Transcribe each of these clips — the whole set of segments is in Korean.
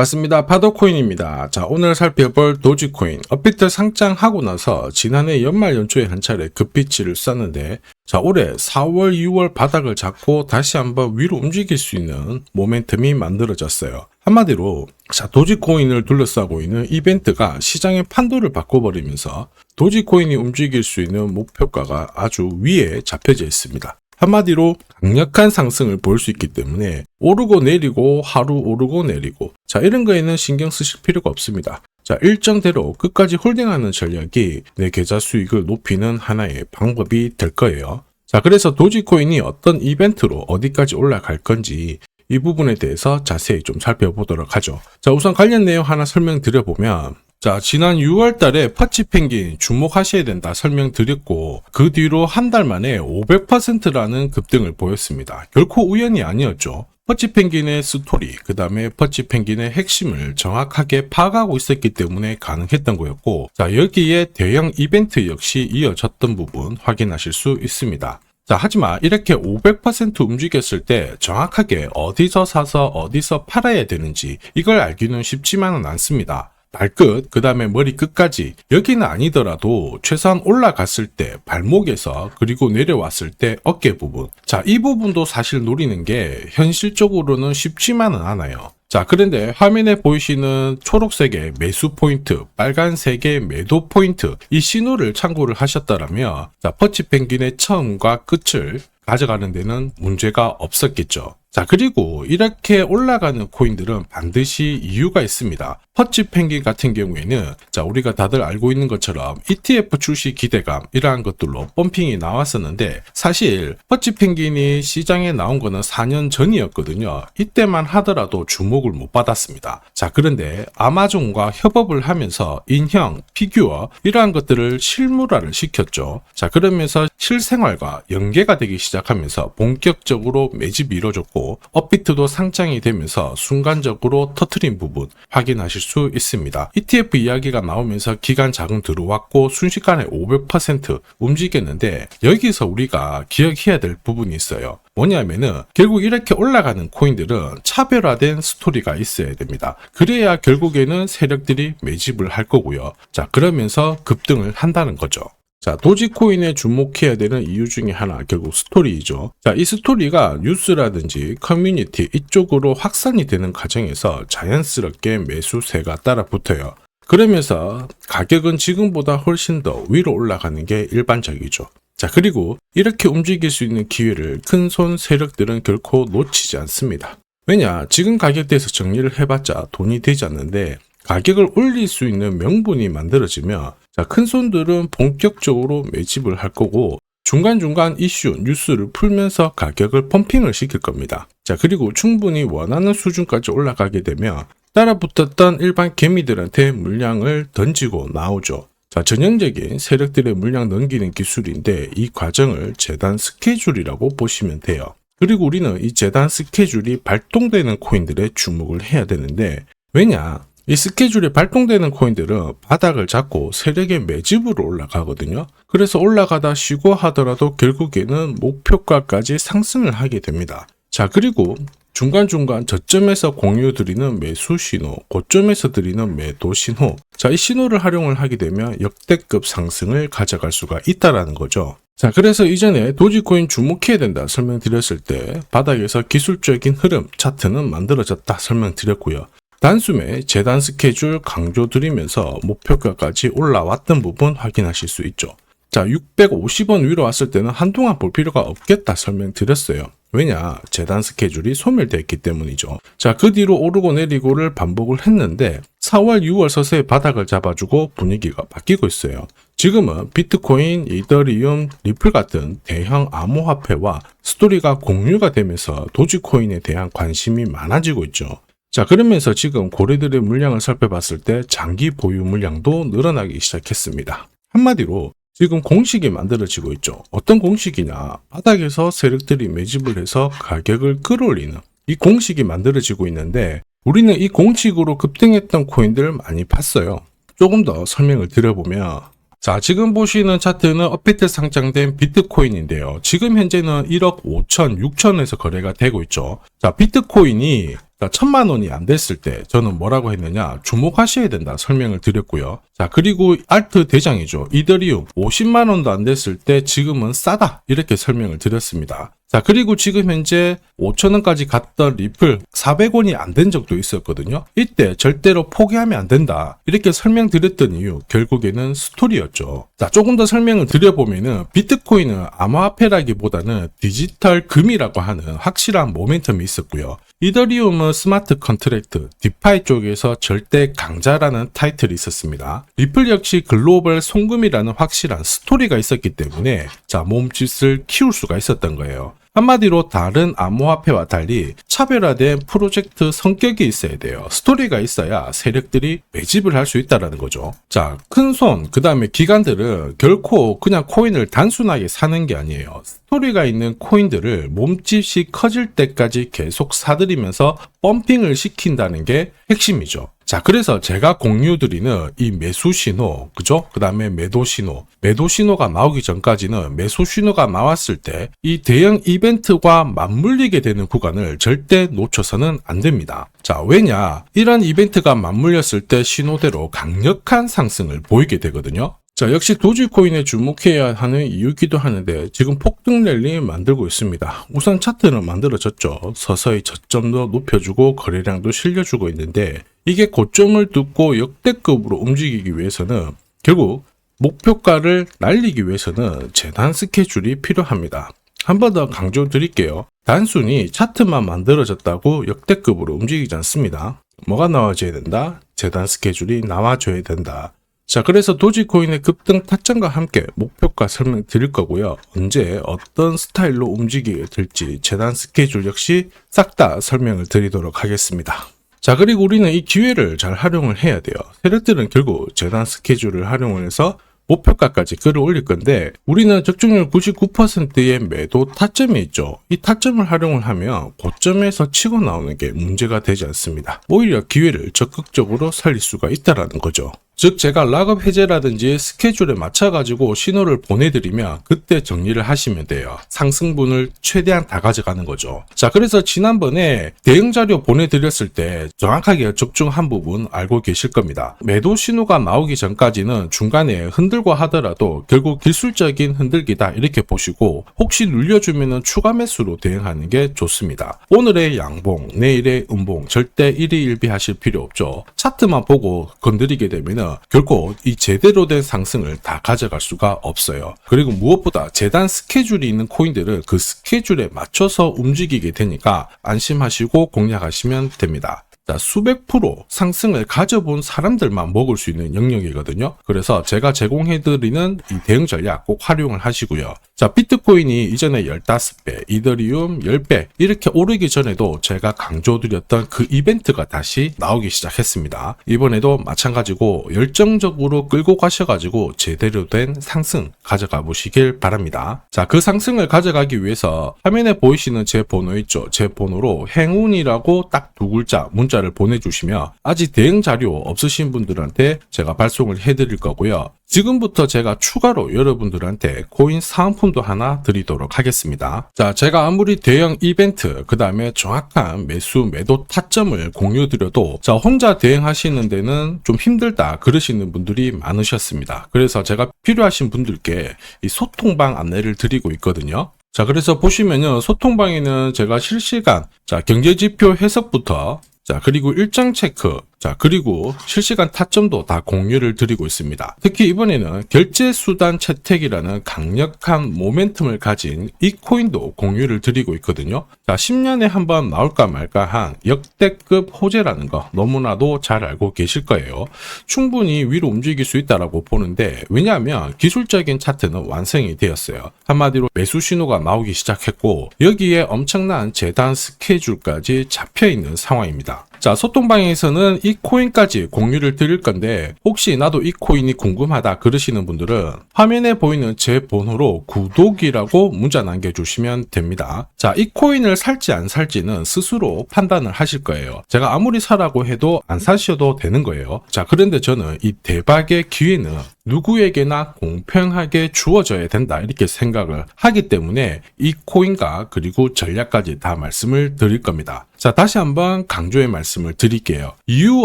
반갑습니다. 파도코인입니다. 자, 오늘 살펴볼 도지코인. 업비트 상장하고 나서 지난해 연말 연초에 한 차례 급비치를 쐈는데, 자, 올해 4월, 6월 바닥을 잡고 다시 한번 위로 움직일 수 있는 모멘텀이 만들어졌어요. 한마디로, 자, 도지코인을 둘러싸고 있는 이벤트가 시장의 판도를 바꿔버리면서 도지코인이 움직일 수 있는 목표가가 아주 위에 잡혀져 있습니다. 한마디로 강력한 상승을 볼 수 있기 때문에 오르고 내리고 하루 오르고 내리고, 자, 이런 거에는 신경 쓰실 필요가 없습니다. 자, 일정대로 끝까지 홀딩하는 전략이 내 계좌 수익을 높이는 하나의 방법이 될 거예요. 자, 그래서 도지코인이 어떤 이벤트로 어디까지 올라갈 건지 이 부분에 대해서 자세히 좀 살펴보도록 하죠. 자, 우선 관련 내용 하나 설명드려보면, 자, 지난 6월 달에 퍼치펭귄 주목하셔야 된다 설명드렸고, 그 뒤로 한 달 만에 500%라는 급등을 보였습니다. 결코 우연이 아니었죠. 퍼치펭귄의 스토리, 그 다음에 퍼치펭귄의 핵심을 정확하게 파악하고 있었기 때문에 가능했던 거였고, 자, 여기에 대형 이벤트 역시 이어졌던 부분 확인하실 수 있습니다. 자, 하지만 이렇게 500% 움직였을 때 정확하게 어디서 사서 어디서 팔아야 되는지 이걸 알기는 쉽지만은 않습니다. 발끝, 그 다음에 머리 끝까지, 여기는 아니더라도 최소한 올라갔을 때 발목에서, 그리고 내려왔을 때 어깨 부분, 자, 이 부분도 사실 노리는 게 현실적으로는 쉽지만은 않아요. 자, 그런데 화면에 보이시는 초록색의 매수 포인트, 빨간색의 매도 포인트, 이 신호를 참고를 하셨다라면, 자, 퍼치펭귄의 처음과 끝을 가져가는 데는 문제가 없었겠죠. 자, 그리고 이렇게 올라가는 코인들은 반드시 이유가 있습니다. 퍼치펭귄 같은 경우에는, 자, 우리가 다들 알고 있는 것처럼 ETF 출시 기대감, 이러한 것들로 펌핑이 나왔었는데, 사실 퍼치펭귄이 시장에 나온 거는 4년 전이었거든요. 이때만 하더라도 주목을 못 받았습니다. 자, 그런데 아마존과 협업을 하면서 인형, 피규어, 이러한 것들을 실물화를 시켰죠. 자, 그러면서 실생활과 연계가 되기 시작하면서 본격적으로 매집이 이루어졌고, 업비트도 상장이 되면서 순간적으로 터트린 부분 확인하실 수 있습니다. ETF 이야기가 나오면서 기간 자금 들어왔고 순식간에 500% 움직였는데, 여기서 우리가 기억해야 될 부분이 있어요. 뭐냐면은 결국 이렇게 올라가는 코인들은 차별화된 스토리가 있어야 됩니다. 그래야 결국에는 세력들이 매집을 할 거고요. 자, 그러면서 급등을 한다는 거죠. 자, 도지코인에 주목해야 되는 이유 중에 하나, 결국 스토리이죠. 자, 이 스토리가 뉴스라든지 커뮤니티 이쪽으로 확산이 되는 과정에서 자연스럽게 매수세가 따라 붙어요. 그러면서 가격은 지금보다 훨씬 더 위로 올라가는 게 일반적이죠. 자, 그리고 이렇게 움직일 수 있는 기회를 큰손 세력들은 결코 놓치지 않습니다. 왜냐, 지금 가격대에서 정리를 해봤자 돈이 되지 않는데, 가격을 올릴 수 있는 명분이 만들어지면, 자, 큰손들은 본격적으로 매집을 할 거고, 중간중간 이슈, 뉴스를 풀면서 가격을 펌핑을 시킬 겁니다. 자, 그리고 충분히 원하는 수준까지 올라가게 되면 따라붙었던 일반 개미들한테 물량을 던지고 나오죠. 자, 전형적인 세력들의 물량 넘기는 기술인데, 이 과정을 재단 스케줄이라고 보시면 돼요. 그리고 우리는 이 재단 스케줄이 발동되는 코인들에 주목을 해야 되는데, 왜냐? 이 스케줄이 발동되는 코인들은 바닥을 잡고 세력의 매집으로 올라가거든요. 그래서 올라가다 쉬고 하더라도 결국에는 목표가까지 상승을 하게 됩니다. 자, 그리고 중간중간 저점에서 공유 드리는 매수 신호, 고점에서 드리는 매도 신호, 자, 이 신호를 활용을 하게 되면 역대급 상승을 가져갈 수가 있다라는 거죠. 자, 그래서 이전에 도지코인 주목해야 된다 설명드렸을 때 바닥에서 기술적인 흐름, 차트는 만들어졌다 설명드렸고요. 단숨에 재단 스케줄 강조드리면서 목표가까지 올라왔던 부분 확인하실 수 있죠. 자, 650원 위로 왔을 때는 한동안 볼 필요가 없겠다 설명드렸어요. 왜냐, 재단 스케줄이 소멸되어 있기 때문이죠. 자, 그 뒤로 오르고 내리고를 반복을 했는데 4월, 6월 서서히 바닥을 잡아주고 분위기가 바뀌고 있어요. 지금은 비트코인, 이더리움, 리플 같은 대형 암호화폐와 스토리가 공유가 되면서 도지코인에 대한 관심이 많아지고 있죠. 자, 그러면서 지금 고래들의 물량을 살펴봤을 때 장기 보유 물량도 늘어나기 시작했습니다. 한마디로 지금 공식이 만들어지고 있죠. 어떤 공식이냐? 바닥에서 세력들이 매집을 해서 가격을 끌어올리는 이 공식이 만들어지고 있는데, 우리는 이 공식으로 급등했던 코인들을 많이 봤어요. 조금 더 설명을 드려보면, 자, 지금 보시는 차트는 업비트 상장된 비트코인인데요. 지금 현재는 1억 5천, 6천에서 거래가 되고 있죠. 자, 비트코인이 1000만 원이 안 됐을 때 저는 뭐라고 했느냐, 주목하셔야 된다 설명을 드렸고요. 자, 그리고 알트 대장이죠. 이더리움 50만 원도 안 됐을 때 지금은 싸다 이렇게 설명을 드렸습니다. 자, 그리고 지금 현재 5,000원까지 갔던 리플 400원이 안 된 적도 있었거든요. 이때 절대로 포기하면 안 된다 이렇게 설명드렸던 이유, 결국에는 스토리였죠. 자, 조금 더 설명을 드려보면은 비트코인은 암호화폐라기보다는 디지털 금이라고 하는 확실한 모멘텀이 있었고요. 이더리움은 스마트 컨트랙트, 디파이 쪽에서 절대 강자라는 타이틀이 있었습니다. 리플 역시 글로벌 송금이라는 확실한 스토리가 있었기 때문에 자, 몸짓을 키울 수가 있었던 거예요. 한마디로 다른 암호화폐와 달리 차별화된 프로젝트 성격이 있어야 돼요. 스토리가 있어야 세력들이 매집을 할 수 있다는 거죠. 자, 큰손, 그 다음에 기관들은 결코 그냥 코인을 단순하게 사는 게 아니에요. 스토리가 있는 코인들을 몸집이 커질 때까지 계속 사들이면서 펌핑을 시킨다는 게 핵심이죠. 자, 그래서 제가 공유드리는 이 매수 신호, 그죠? 그 다음에 매도 신호. 매도 신호가 나오기 전까지는 매수 신호가 나왔을 때 이 대형 이벤트와 맞물리게 되는 구간을 절대 놓쳐서는 안 됩니다. 자, 왜냐? 이런 이벤트가 맞물렸을 때 신호대로 강력한 상승을 보이게 되거든요. 자, 역시 도지코인에 주목해야 하는 이유기도 하는데 지금 폭등 랠리 만들고 있습니다. 우선 차트는 만들어졌죠. 서서히 저점도 높여주고 거래량도 실려주고 있는데 이게 고점을 뚫고 역대급으로 움직이기 위해서는 결국 목표가를 날리기 위해서는 재단 스케줄이 필요합니다. 한 번 더 강조 드릴게요. 단순히 차트만 만들어졌다고 역대급으로 움직이지 않습니다. 뭐가 나와줘야 된다? 재단 스케줄이 나와줘야 된다. 자, 그래서 도지코인의 급등 타점과 함께 목표가 설명드릴 거고요. 언제 어떤 스타일로 움직이게 될지 재단 스케줄 역시 싹 다 설명을 드리도록 하겠습니다. 자, 그리고 우리는 이 기회를 잘 활용을 해야 돼요. 세력들은 결국 재단 스케줄을 활용을 해서 목표가까지 끌어올릴 건데 우리는 적중률 99%의 매도 타점이 있죠. 이 타점을 활용을 하면 고점에서 치고 나오는 게 문제가 되지 않습니다. 오히려 기회를 적극적으로 살릴 수가 있다는 거죠. 즉 제가 락업 해제라든지 스케줄에 맞춰가지고 신호를 보내드리면 그때 정리를 하시면 돼요. 상승분을 최대한 다 가져가는 거죠. 자, 그래서 지난번에 대응 자료 보내드렸을 때 정확하게 적중한 부분 알고 계실 겁니다. 매도 신호가 나오기 전까지는 중간에 흔들고 하더라도 결국 기술적인 흔들기다 이렇게 보시고 혹시 눌려주면 추가 매수로 대응하는 게 좋습니다. 오늘의 양봉, 내일의 음봉 절대 일희일비하실 필요 없죠. 차트만 보고 건드리게 되면 결코 이 제대로 된 상승을 다 가져갈 수가 없어요. 그리고 무엇보다 재단 스케줄이 있는 코인들은 그 스케줄에 맞춰서 움직이게 되니까 안심하시고 공략하시면 됩니다. 자, 수백 프로 상승을 가져본 사람들만 먹을 수 있는 영역이거든요. 그래서 제가 제공해드리는 이 대응 전략 꼭 활용을 하시고요. 자, 비트코인이 이전에 15배, 이더리움 10배 이렇게 오르기 전에도 제가 강조드렸던 그 이벤트가 다시 나오기 시작했습니다. 이번에도 마찬가지고 열정적으로 끌고 가셔가지고 제대로 된 상승 가져가 보시길 바랍니다. 자, 그 상승을 가져가기 위해서 화면에 보이시는 제 번호 있죠. 제 번호로 행운이라고 딱 두 글자 문자를 보내주시면 아직 대응 자료 없으신 분들한테 제가 발송을 해드릴 거고요. 지금부터 제가 추가로 여러분들한테 코인 사은품도 하나 드리도록 하겠습니다. 자, 제가 아무리 대형 이벤트, 그 다음에 정확한 매수, 매도 타점을 공유드려도 자, 혼자 대응하시는 데는 좀 힘들다 그러시는 분들이 많으셨습니다. 그래서 제가 필요하신 분들께 이 소통방 안내를 드리고 있거든요. 자, 그래서 보시면요. 소통방에는 제가 실시간 경제지표 해석부터 그리고 일정 체크, 그리고 실시간 타점도 다 공유를 드리고 있습니다. 특히 이번에는 결제수단 채택이라는 강력한 모멘텀을 가진 이 코인도 공유를 드리고 있거든요. 10년에 한번 나올까 말까 한 역대급 호재라는 거 너무나도 잘 알고 계실 거예요. 충분히 위로 움직일 수 있다고 보는데 왜냐하면 기술적인 차트는 완성이 되었어요. 한마디로 매수 신호가 나오기 시작했고 여기에 엄청난 재단 스케줄까지 잡혀있는 상황입니다. 자, 소통방에서는 이 코인까지 공유를 드릴 건데 혹시 나도 이 코인이 궁금하다 그러시는 분들은 화면에 보이는 제 번호로 구독이라고 문자 남겨주시면 됩니다. 자, 이 코인을 살지 안 살지는 스스로 판단을 하실 거예요. 제가 아무리 사라고 해도 안 사셔도 되는 거예요. 자, 그런데 저는 이 대박의 기회는 누구에게나 공평하게 주어져야 된다 이렇게 생각을 하기 때문에 이 코인과 그리고 전략까지 다 말씀을 드릴 겁니다. 자, 다시 한번 강조의 말씀을 드릴게요. 이유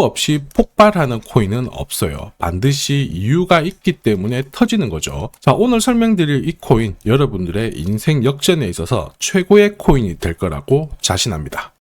없이 폭발하는 코인은 없어요. 반드시 이유가 있기 때문에 터지는 거죠. 자, 오늘 설명드릴 이 코인 여러분들의 인생 역전에 있어서 최고의 코인이 될 거라고 자신합니다.